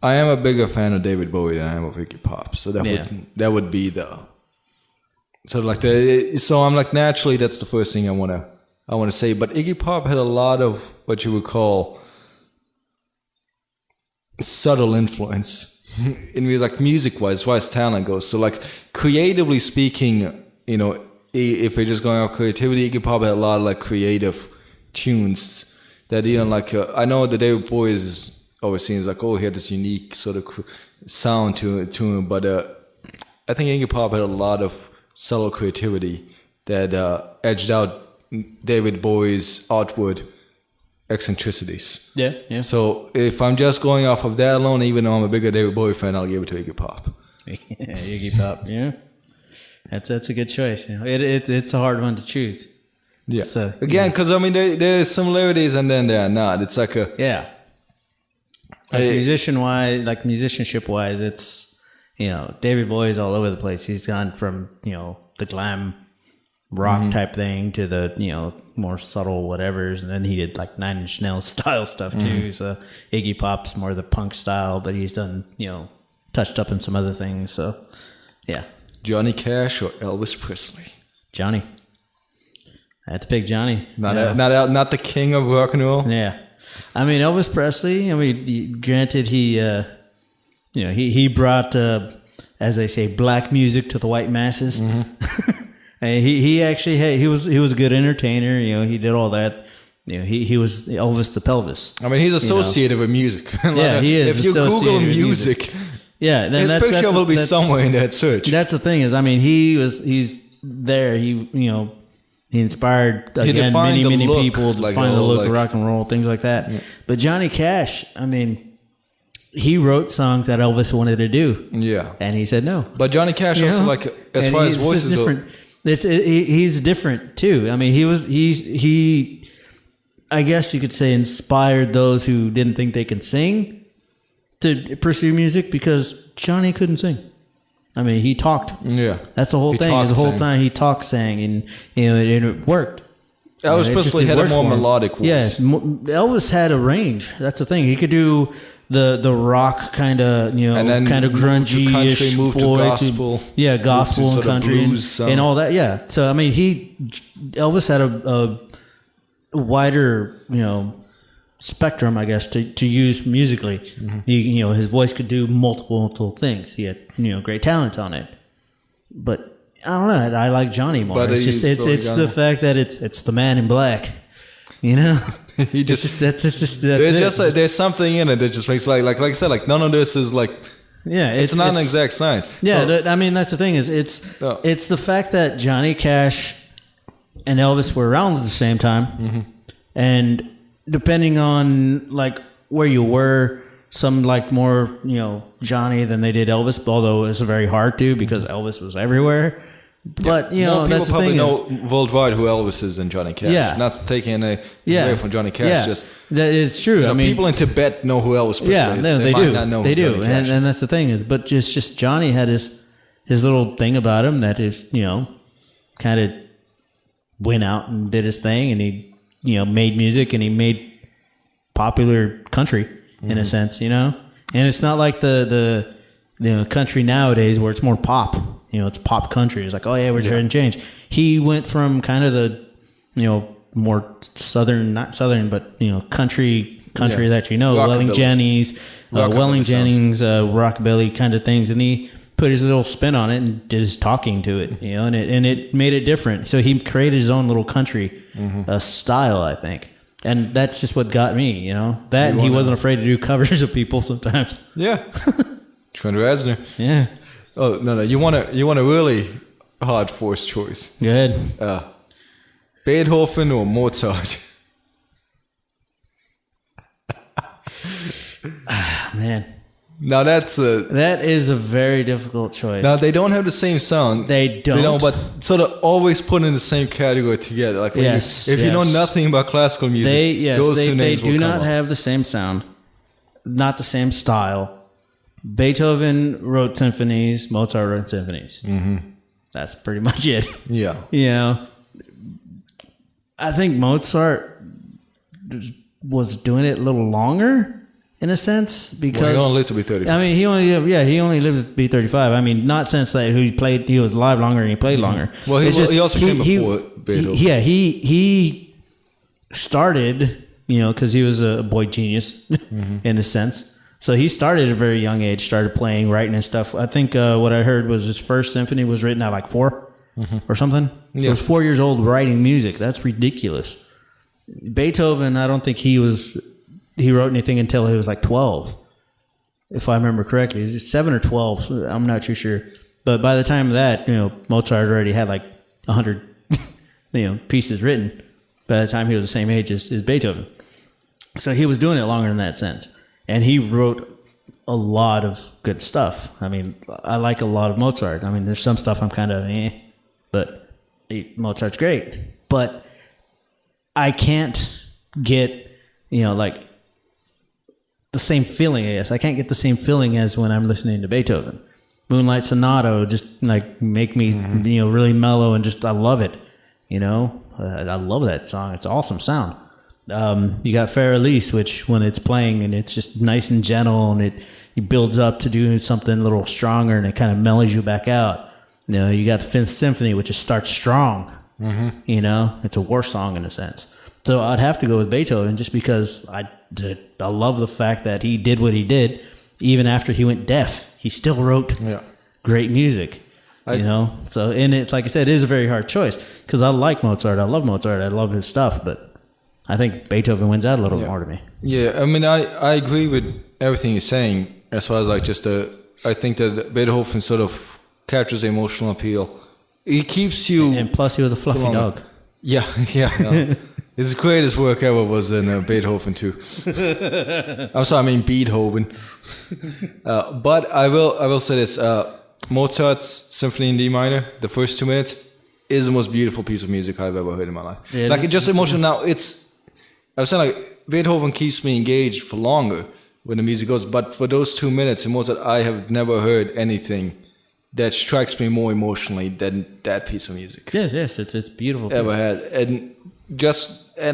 Speaker 1: I am a bigger fan of David Bowie than I am of Iggy Pop, so that would be the sort of like so I'm like naturally that's the first thing I want to say. But Iggy Pop had a lot of what you would call subtle influence in music wise, as far as talent goes. So like creatively speaking, if we're just going off creativity, Iggy Pop had a lot of like creative tunes that I know that David Bowie is always seen as like, he had this unique sort of sound to him, but I think Iggy Pop had a lot of subtle creativity that edged out David Bowie's outward eccentricities.
Speaker 2: Yeah.
Speaker 1: So if I'm just going off of that alone, even though I'm a bigger David Bowie fan, I'll give it to Iggy Pop.
Speaker 2: Iggy Pop, yeah. That's a good choice. It's a hard one to choose.
Speaker 1: Yeah. Again, because I mean, there's similarities and then there are not. It's like musicianship wise, it's David Bowie's all over the place. He's gone from the glam rock type thing to the more subtle whatevers, and then he did like 9 Inch Nails style stuff too. So Iggy Pop's more the punk style, but he's done touched up in some other things. So yeah. Johnny Cash or Elvis Presley?
Speaker 2: Johnny. I had to pick Johnny.
Speaker 1: Not the king of rock and roll.
Speaker 2: Yeah, I mean Elvis Presley. I mean, granted, he brought, as they say, black music to the white masses. And he actually he was a good entertainer. He did all that. He was Elvis the Pelvis.
Speaker 1: I mean, he's associated with music.
Speaker 2: He is.
Speaker 1: If you Google music.
Speaker 2: Yeah, then
Speaker 1: his picture will be somewhere in that search.
Speaker 2: That's the thing is, I mean, he's there. He inspired many people to find the look of rock and roll, things like that. Yeah. But Johnny Cash, I mean, he wrote songs that Elvis wanted to do.
Speaker 1: Yeah,
Speaker 2: and he said no.
Speaker 1: But Johnny Cash also as far as voices go,
Speaker 2: he's different too. I mean, he I guess you could say inspired those who didn't think they could sing to pursue music because Johnny couldn't sing. I mean, he talked.
Speaker 1: Yeah.
Speaker 2: That's the whole thing. The whole time he talked, sang, and it worked.
Speaker 1: Elvis Presley had a more melodic voice.
Speaker 2: Yeah, Elvis had a range. That's the thing. He could do the rock kind of, kind of grungy-ish
Speaker 1: move to gospel.
Speaker 2: Gospel and country and all that. Yeah. So I mean, Elvis had a wider, spectrum, I guess, to use musically. Mm-hmm. His voice could do multiple things. He had great talent on it. But I don't know. I like Johnny more. But it's the fact that it's the man in black.
Speaker 1: There's something in it that just makes like I said, like none of this is like it's not an exact science.
Speaker 2: Yeah, so, I mean that's the thing is it's the fact that Johnny Cash and Elvis were around at the same time, and depending on like where you were, some like more Johnny than they did Elvis, although it's very hard to because Elvis was everywhere. But
Speaker 1: people
Speaker 2: that's the
Speaker 1: probably
Speaker 2: thing
Speaker 1: know worldwide who Elvis is and Johnny Cash.
Speaker 2: Yeah,
Speaker 1: not taking away from Johnny Cash.
Speaker 2: Yeah,
Speaker 1: just
Speaker 2: it's true. I mean,
Speaker 1: people in Tibet know who Elvis Presley is.
Speaker 2: No, they
Speaker 1: might
Speaker 2: do.
Speaker 1: not know
Speaker 2: they
Speaker 1: who
Speaker 2: do,
Speaker 1: Johnny Cash
Speaker 2: and that's the thing is, but just Johnny had his little thing about him that is kind of went out and did his thing, and he made music and he made popular country in a sense, and it's not like the country nowadays where it's more pop. It's pop country. It's like, oh yeah, we're trying to change. He went from kind of the, more southern, not southern, but country that Welling Jennings, rockabilly kind of things, and he put his little spin on it and did his talking to it, and it made it different. So he created his own little country style, I think, and that's just what got me, that, and he wasn't afraid to do covers of people sometimes.
Speaker 1: Yeah, Trent Reznor.
Speaker 2: Yeah.
Speaker 1: Oh no! You want a really hard forced choice.
Speaker 2: Go ahead.
Speaker 1: Beethoven or Mozart?
Speaker 2: Man.
Speaker 1: Now that
Speaker 2: is a very difficult choice.
Speaker 1: Now they don't have the same sound.
Speaker 2: They don't,
Speaker 1: but sort of always put in the same category together. Like if you know nothing about classical music, those two names will come up. They do not
Speaker 2: have the same sound, not the same style. Beethoven wrote symphonies. Mozart wrote symphonies. Mm-hmm. That's pretty much it.
Speaker 1: Yeah.
Speaker 2: I think Mozart was doing it a little longer in a sense because
Speaker 1: he only lived to be 35.
Speaker 2: I mean, he only lived to be 35. I mean, not since that he was alive longer and he played longer.
Speaker 1: Well, he also came before Beethoven.
Speaker 2: He started, because he was a boy genius in a sense. So he started at a very young age, started playing, writing and stuff. I think what I heard was his first symphony was written at like 4 or something. Yeah. He was 4 years old writing music. That's ridiculous. Beethoven, I don't think he wrote anything until he was like 12, if I remember correctly. He's 7 or 12. I'm not too sure. But by the time of that, Mozart already had like 100, pieces written by the time he was the same age as Beethoven. So he was doing it longer in that sense. And he wrote a lot of good stuff. I mean, I like a lot of Mozart. I mean, there's some stuff I'm kind of but Mozart's great. But I can't get, like the same feeling, I guess. I can't get the same feeling as when I'm listening to Beethoven. Moonlight Sonata just like make me, really mellow and just, I love it. I love that song. It's an awesome sound. You got Fair Elise, which when it's playing and it's just nice and gentle and it builds up to do something a little stronger and it kind of mellows you back out. You got the Fifth Symphony, which just starts strong. It's a war song in a sense. So I'd have to go with Beethoven just because I love the fact that he did what he did. Even after he went deaf, he still wrote great music. So and it, like I said, it is a very hard choice because I like Mozart. I love Mozart. I love his stuff, but I think Beethoven wins out a little more to me.
Speaker 1: Yeah, I mean, I agree with everything you're saying as far as like I think that Beethoven sort of captures the emotional appeal. He keeps you...
Speaker 2: And plus he was a fluffy dog.
Speaker 1: Yeah. His greatest work ever was in Beethoven too. I'm sorry, I mean Beethoven. But I will say this, Mozart's Symphony in D minor, the first 2 minutes, is the most beautiful piece of music I've ever heard in my life. Yeah, like it's just emotional. Now I was saying like Beethoven keeps me engaged for longer when the music goes, but for those 2 minutes in Mozart, I have never heard anything that strikes me more emotionally than that piece of music
Speaker 2: Yes, it's beautiful.
Speaker 1: ever had. And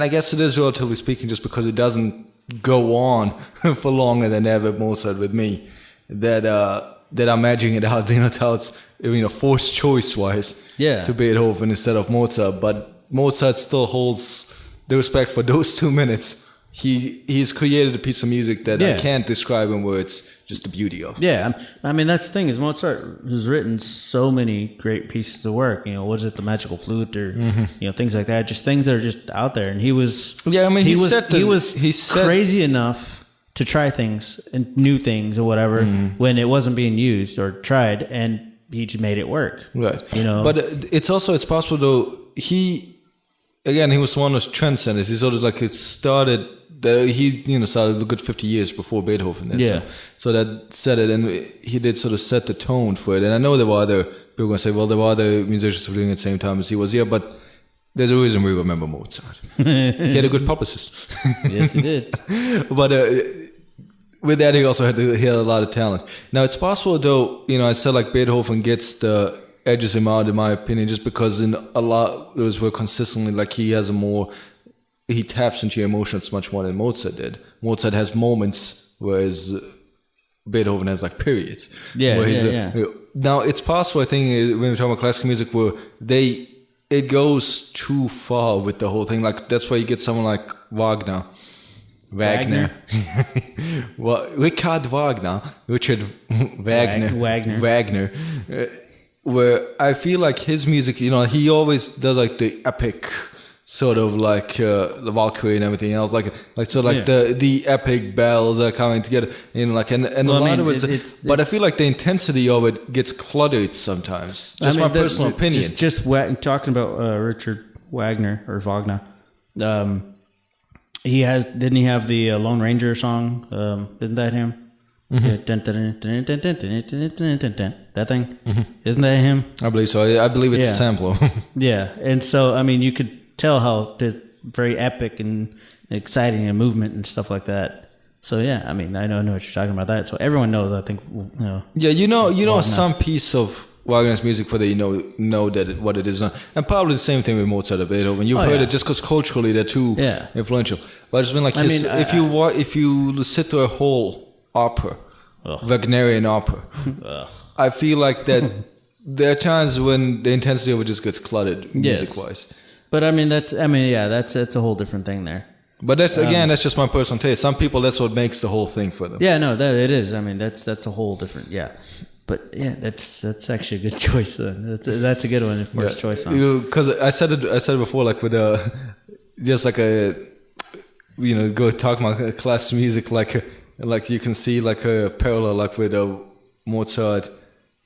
Speaker 1: I guess it is relatively speaking, just because it doesn't go on for longer than ever Mozart with me, that I'm edging it out, how it's, forced choice wise to Beethoven instead of Mozart. But Mozart still holds the respect for those 2 minutes. He's created a piece of music that I can't describe in words, just the beauty of.
Speaker 2: Yeah, I mean, that's the thing, is Mozart has written so many great pieces of work. Was it the Magical Flute, or things like that, just things that are just out there. And he was he was crazy enough to try things and new things or whatever when it wasn't being used or tried, and he just made it work.
Speaker 1: Right. But it's possible though. He was one of those trendsetters. He sort of like it started. He started a good 50 years before Beethoven. So that set it, and he did sort of set the tone for it. And I know there were other people going to say, well, there were other musicians who were doing it at the same time as he was. Yeah, but there's a reason we remember Mozart. He had a good publicist.
Speaker 2: Yes, he did.
Speaker 1: But with that, he also had a lot of talent. Now, it's possible, though, I said like Beethoven gets the edges him out, in my opinion, just because in a lot of those were consistently like he taps into your emotions much more than Mozart did. Mozart has moments, whereas Beethoven has like periods. Now, it's possible, I think, when we're talking about classical music, where it goes too far with the whole thing. Like, that's why you get someone like Wagner. Richard Wagner. Where I feel like his music, he always does like the epic sort of like the Valkyrie and everything else, the epic battles are coming together, and a lot of it. But I feel like the intensity of it gets cluttered sometimes. Just my personal opinion.
Speaker 2: Just talking about Richard Wagner or Wagner. Didn't he have the Lone Ranger song? Isn't that him? That thing? Isn't that him?
Speaker 1: I believe so. I believe it's a sampler.
Speaker 2: And so you could tell how it's very epic and exciting and movement and stuff like that. So I know what you're talking about that. So everyone knows, I think.
Speaker 1: Some piece of Wagner's music, whether know that what it is, and probably the same thing with Mozart or Beethoven. You've heard it just because culturally they're too influential. But it's been like if you sit to a whole opera, Wagnerian opera, I feel like that there are times when the intensity of it just gets cluttered music-wise. But that's a whole different thing there. But that's just my personal taste. Some people, that's what makes the whole thing for them. Yeah, no, that it is. That's a whole different. But that's actually a good choice. That's a good one. First choice. Because I said it before, like with just like go talk about classical music, like you can see like a parallel like with Mozart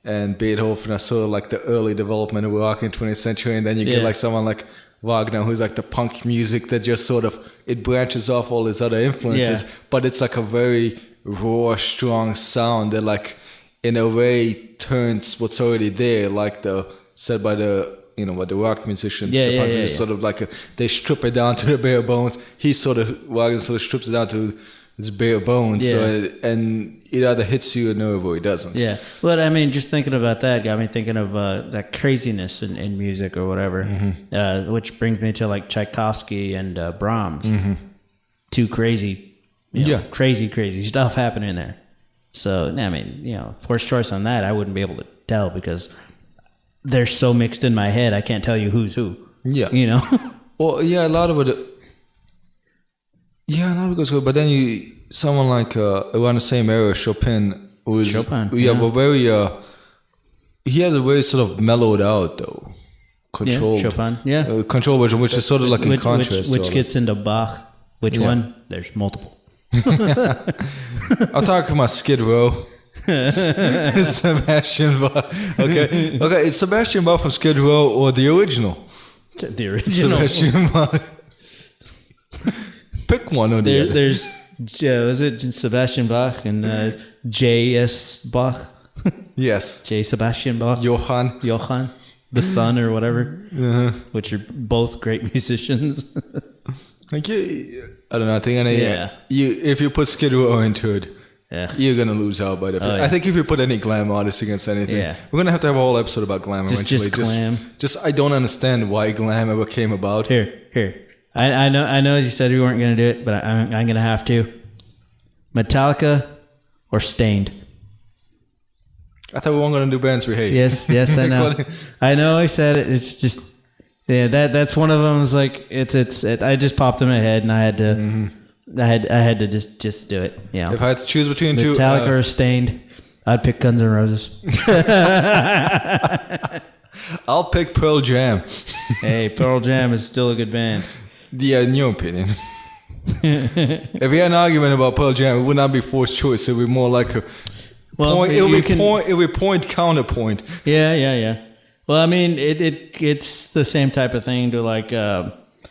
Speaker 1: and Beethoven are sort of like the early development of rock in 20th century, and then you get like someone like Wagner, who's like the punk music that just sort of, it branches off all his other influences, but it's like a very raw, strong sound that like in a way turns what's already there, like said by the by the rock musicians, sort of like they strip it down to the bare bones. Wagner sort of strips it down to his bare bones, and it either hits you a nerve or it doesn't. Yeah, well, just thinking about that got me thinking of that craziness in music or whatever, which brings me to like Tchaikovsky and Brahms. Too crazy, crazy stuff happening there. So, first choice on that, I wouldn't be able to tell because they're so mixed in my head. I can't tell you who's who. Yeah. Well, a lot of it. Yeah, a lot of it goes good. But then someone like around the same era, Chopin. But very. He had a very sort of mellowed out though, controlled. Yeah, Chopin. Control version, which is sort of like in contrast. Which gets into Bach. Which one? There's multiple. I'll talk about Skid Row. Sebastian Bach. Okay. It's Sebastian Bach from Skid Row or the original? The original. Sebastian Bach. Pick one or the other. There's, was it Sebastian Bach and J.S. Bach? Yes. J. Sebastian Bach. Johann, the son or whatever, which are both great musicians. I don't know. I think if you put Skid Row into it,
Speaker 2: Yeah.
Speaker 1: you're gonna lose out by the.
Speaker 2: Oh, yeah.
Speaker 1: I think if you put any glam artist against anything, we're gonna have to have a whole episode about glam eventually.
Speaker 2: Just glam.
Speaker 1: Just I don't understand why glam ever came about.
Speaker 2: Here. I know you said we weren't gonna do it, but I'm gonna have to. Metallica or Stained?
Speaker 1: I thought we weren't gonna do bands we hate.
Speaker 2: Yes, I know. I know. I said it. It's just that's one of them. Is like it's. I just popped in my head, and I had to. Mm-hmm. I had to just do it. Yeah.
Speaker 1: If I had to choose between two,
Speaker 2: Metallica or Stained, I'd pick Guns N' Roses.
Speaker 1: I'll pick Pearl Jam.
Speaker 2: Hey, Pearl Jam is still a good band.
Speaker 1: Yeah, in your opinion. If we had an argument about Pearl Jam, it would not be forced choice. It would be more like a point. It would be point counterpoint.
Speaker 2: Yeah. Well, I mean, it's the same type of thing to like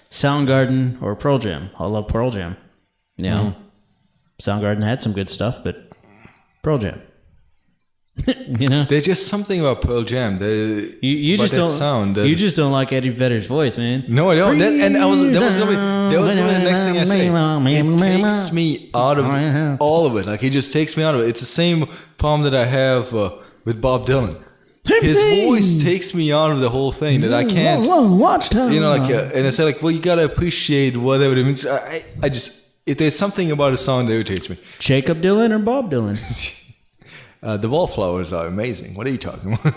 Speaker 2: Soundgarden or Pearl Jam. I love Pearl Jam. You know, Soundgarden had some good stuff, but Pearl Jam. You know,
Speaker 1: there's just something about Pearl Jam.
Speaker 2: You just don't sound. You just don't like Eddie Vedder's voice, man.
Speaker 1: No, I don't. That was gonna be the next thing I say. It takes me out of all of it. Like it just takes me out of it. It's the same problem that I have with Bob Dylan. His voice takes me out of the whole thing that I can't. You know, like and I say like, well, you gotta appreciate whatever it means. I just if there's something about a song that irritates me.
Speaker 2: Jacob Dylan or Bob Dylan?
Speaker 1: The Wallflowers are amazing. What are you talking about?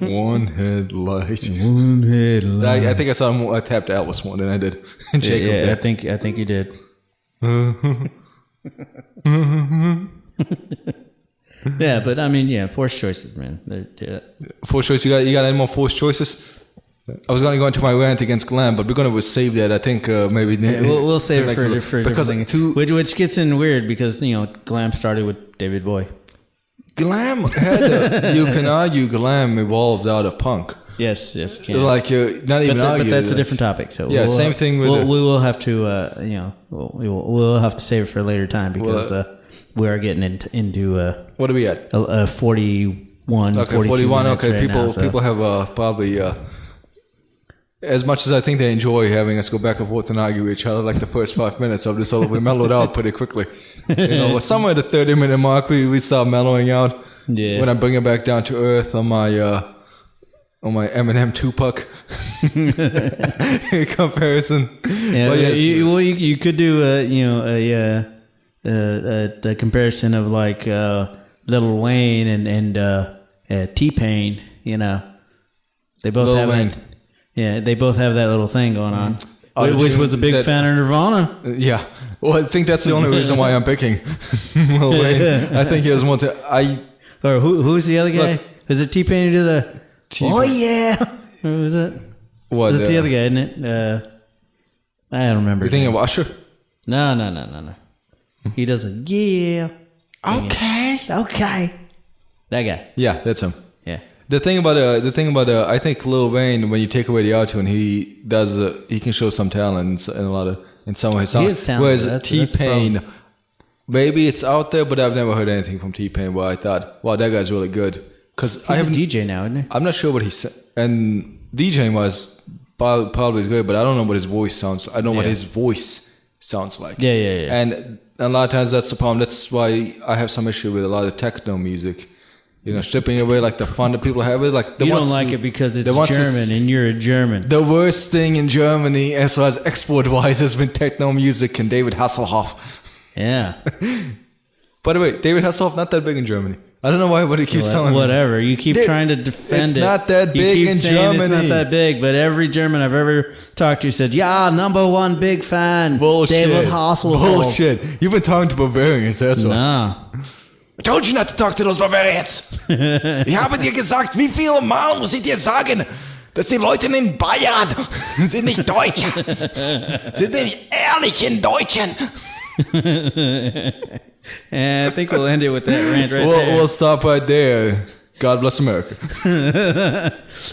Speaker 1: One headlight. I think I saw I tapped Elvis more than I did Jacob.
Speaker 2: Yeah, I think you did. Yeah, but I mean, forced choices, man.
Speaker 1: Forced choices. You got any more forced choices? I was going to go into my rant against glam, but we're going to save that. I think maybe
Speaker 2: we'll save it for because which gets in weird because glam started with David Bowie.
Speaker 1: Glam had you can argue glam evolved out of punk.
Speaker 2: Yes, you can.
Speaker 1: Like not even argue.
Speaker 2: But that's a different topic. So
Speaker 1: same thing with.
Speaker 2: We will have to we'll have to save it for a later time because we are getting into
Speaker 1: what are we at?
Speaker 2: 41.
Speaker 1: Okay, 41. Okay, right people have probably. As much as I think they enjoy having us go back and forth and argue with each other, like the first 5 minutes of this, we mellowed out pretty quickly. Somewhere at the 30-minute mark, we start mellowing out. Yeah. When I bring it back down to earth on my Eminem Tupac comparison.
Speaker 2: Yeah, you could do the comparison of like Lil Wayne and T-Pain. They both
Speaker 1: Lil
Speaker 2: have
Speaker 1: Wayne.
Speaker 2: They both have that little thing going on. Which was a big fan of Nirvana.
Speaker 1: Yeah. Well, I think that's the only reason why I'm picking Lil Wayne. I think he has one to...
Speaker 2: Or who's the other guy? Is it T-Pain who did the... Oh, yeah! Who was it?
Speaker 1: What?
Speaker 2: It's the other guy, isn't it? I don't remember.
Speaker 1: You thinking of Usher?
Speaker 2: No. He does a... Yeah.
Speaker 1: Okay.
Speaker 2: That guy.
Speaker 1: Yeah, that's him.
Speaker 2: Yeah.
Speaker 1: The thing about I think Lil Wayne, when you take away the auto-tune, he can show some talent in some of his songs.
Speaker 2: He is talented.
Speaker 1: Whereas T-Pain, maybe it's out there, but I've never heard anything from T-Pain where I thought, wow, that guy's really good. Because
Speaker 2: he's a DJ now, isn't he?
Speaker 1: I'm not sure what he said. And DJing was probably good, but I don't know what his voice sounds like. I don't know what his voice sounds like.
Speaker 2: Yeah.
Speaker 1: And a lot of times that's the problem. That's why I have some issue with a lot of techno music. Stripping away like the fun that people have. Like
Speaker 2: you don't like it because it's German and you're a German.
Speaker 1: The worst thing in Germany, as far as export-wise, has been techno music and David Hasselhoff.
Speaker 2: Yeah.
Speaker 1: By the way, David Hasselhoff not that big in Germany. I don't know why everybody keeps telling me.
Speaker 2: Whatever. You keep trying to defend it.
Speaker 1: It's not that big in Germany.
Speaker 2: It's not that big, but every German I've ever talked to said, yeah, #1 big fan.
Speaker 1: Bullshit.
Speaker 2: David Hasselhoff.
Speaker 1: Bullshit. You've been talking to Bavarians, that's why.
Speaker 2: No.
Speaker 1: I told you not to talk to those Bavarians. Ich habe dir gesagt, wie viele Mal muss ich dir sagen, dass die Leute in Bayern sind nicht Deutsche. Sind nicht ehrlichen Deutschen.
Speaker 2: I think we'll end it with that rant right there.
Speaker 1: We'll stop right there. God bless America.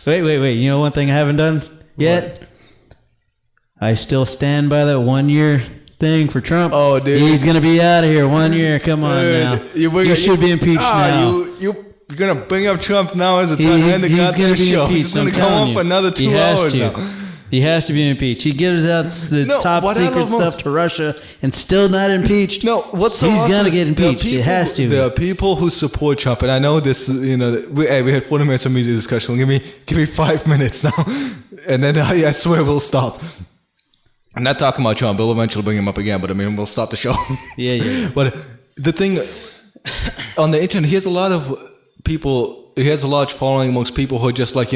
Speaker 2: Wait. You know one thing I haven't done yet? What? I still stand by that 1 year thing for Trump.
Speaker 1: Oh, dude.
Speaker 2: He's going to be out of here 1 year. Come on now. You should be impeached now.
Speaker 1: You're going to bring up Trump now as a time to end the goddamn show. He's going to come on for another 2 hours now.
Speaker 2: He has to be impeached. He gives out the top secret stuff to Russia and still not impeached.
Speaker 1: No, what's so
Speaker 2: He's
Speaker 1: awesome
Speaker 2: gonna
Speaker 1: is
Speaker 2: get impeached. It has to.
Speaker 1: There are people who support Trump, and I know this. We had 40 minutes of music discussion. Give me 5 minutes now, and then I swear we'll stop. I'm not talking about Trump. We'll eventually bring him up again, but I mean we'll stop the show.
Speaker 2: Yeah.
Speaker 1: But the thing on the internet, he has a lot of people. He has a large following amongst people who are just like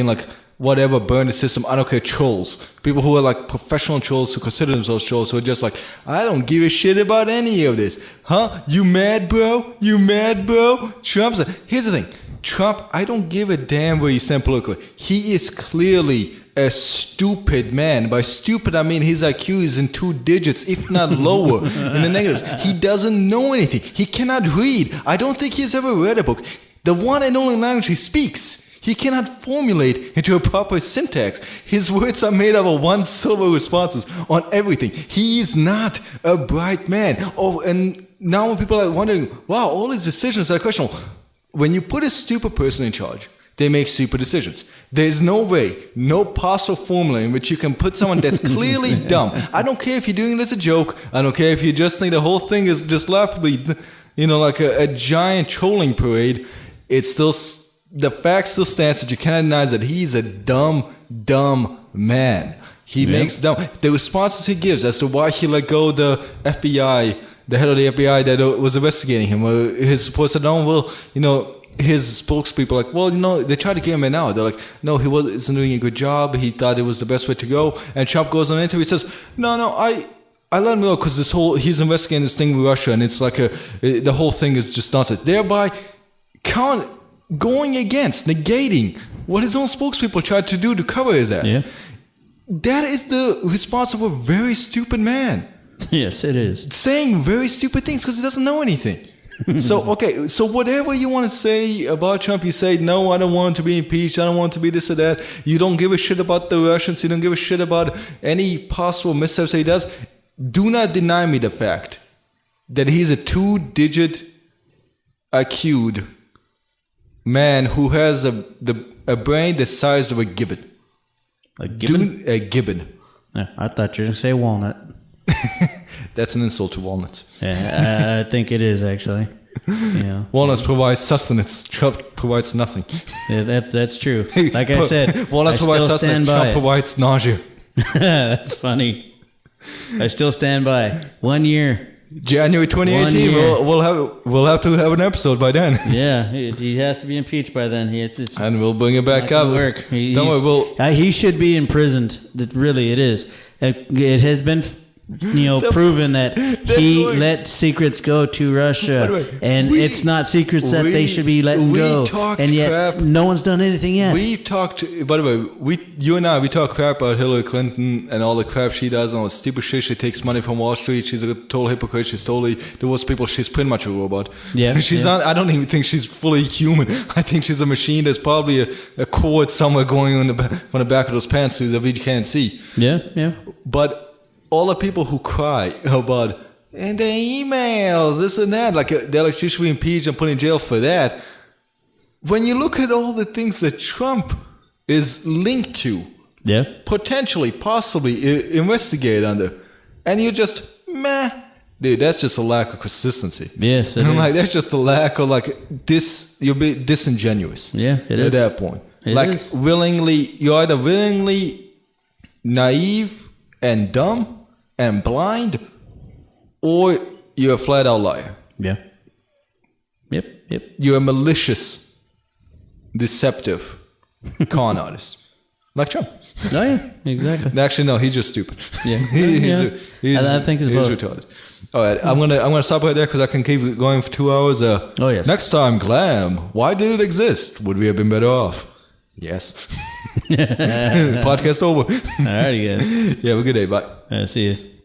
Speaker 1: whatever, burn the system, I don't care, trolls. People who are like professional trolls, who consider themselves trolls, who are just like, I don't give a shit about any of this. Huh? You mad, bro? You mad, bro? Here's the thing. Trump, I don't give a damn where you stand politically. He is clearly a stupid man. By stupid, I mean his IQ is in 2 digits, if not lower, in the negatives. He doesn't know anything. He cannot read. I don't think he's ever read a book. The one and only language he speaks, he cannot formulate into a proper syntax. His words are made up of one-syllable responses on everything. He is not a bright man. Oh, and now when people are wondering, wow, all his decisions are questionable. When you put a stupid person in charge, they make stupid decisions. There's no way, no possible formula in which you can put someone that's clearly dumb. I don't care if you're doing it as a joke. I don't care if you just think the whole thing is just laughably, like a giant trolling parade. It's still... The fact still stands that you cannot deny that he's a dumb man. He makes dumb... The responses he gives as to why he let go the FBI, the head of the FBI that was investigating him, his supporters said, his spokespeople like, they tried to get him in now. They're like, no, he wasn't doing a good job. He thought it was the best way to go. And Trump goes on an interview, he says, I let him go because he's investigating this thing with Russia, and it's like the whole thing is just nonsense. Thereby, going against, negating what his own spokespeople tried to do to cover his ass.
Speaker 2: Yeah.
Speaker 1: That is the response of a very stupid man.
Speaker 2: Yes, it is.
Speaker 1: Saying very stupid things because he doesn't know anything. So whatever you want to say about Trump, you say, no, I don't want him to be impeached. I don't want him to be this or that. You don't give a shit about the Russians. You don't give a shit about any possible missteps that he does. Do not deny me the fact that he's a 2-digit IQ'd man who has a brain the size of a gibbon.
Speaker 2: A gibbon?
Speaker 1: A gibbon.
Speaker 2: Yeah, I thought you were going to say walnut.
Speaker 1: That's an insult to walnuts.
Speaker 2: Yeah, I think it is, actually. Yeah.
Speaker 1: Walnuts provide sustenance. Trump provides nothing.
Speaker 2: Yeah, that's true. Like I said,
Speaker 1: walnuts provide sustenance. Trump provides nausea.
Speaker 2: That's funny. I still stand by. 1 year.
Speaker 1: January 2018. We'll have to have an episode by then.
Speaker 2: Yeah, he has to be impeached by then.
Speaker 1: And we'll bring it back up.
Speaker 2: Work. He should be imprisoned. Really, it is. It has been proven that he let secrets go to Russia, and it's not secrets that they should be letting go. And yet, crap. No one's done anything yet.
Speaker 1: We talked. By the way, you and I, we talk crap about Hillary Clinton and all the crap she does and all the stupid shit. She takes money from Wall Street. She's a total hypocrite. She's totally the worst people. She's pretty much a robot.
Speaker 2: Yeah,
Speaker 1: she's not. I don't even think she's fully human. I think she's a machine. There's probably a cord somewhere going on the back of those pants that we can't see.
Speaker 2: Yeah.
Speaker 1: But all the people who cry about and the emails, this and that, they're like she should be impeached and put in jail for that. When you look at all the things that Trump is linked to, potentially, possibly investigated under, and you're just meh, dude, that's just a lack of consistency.
Speaker 2: Yes,
Speaker 1: I'm like, that's just a lack of this. You'll be disingenuous.
Speaker 2: Yeah, it is
Speaker 1: at that point.
Speaker 2: It
Speaker 1: willingly, you're either willingly naive and dumb and blind, or you're a flat out liar.
Speaker 2: Yeah. Yep.
Speaker 1: You're a malicious, deceptive con artist. Like Trump.
Speaker 2: Oh, yeah, exactly.
Speaker 1: Actually, no, he's just stupid.
Speaker 2: Yeah.
Speaker 1: I think he's retarded. All right, I'm gonna stop right there because I can keep going for 2 hours.
Speaker 2: Yes.
Speaker 1: Next time, glam. Why did it exist? Would we have been better off? Yes. Podcast over.
Speaker 2: All righty, guys.
Speaker 1: Yeah, have a good day. Bye.
Speaker 2: See you.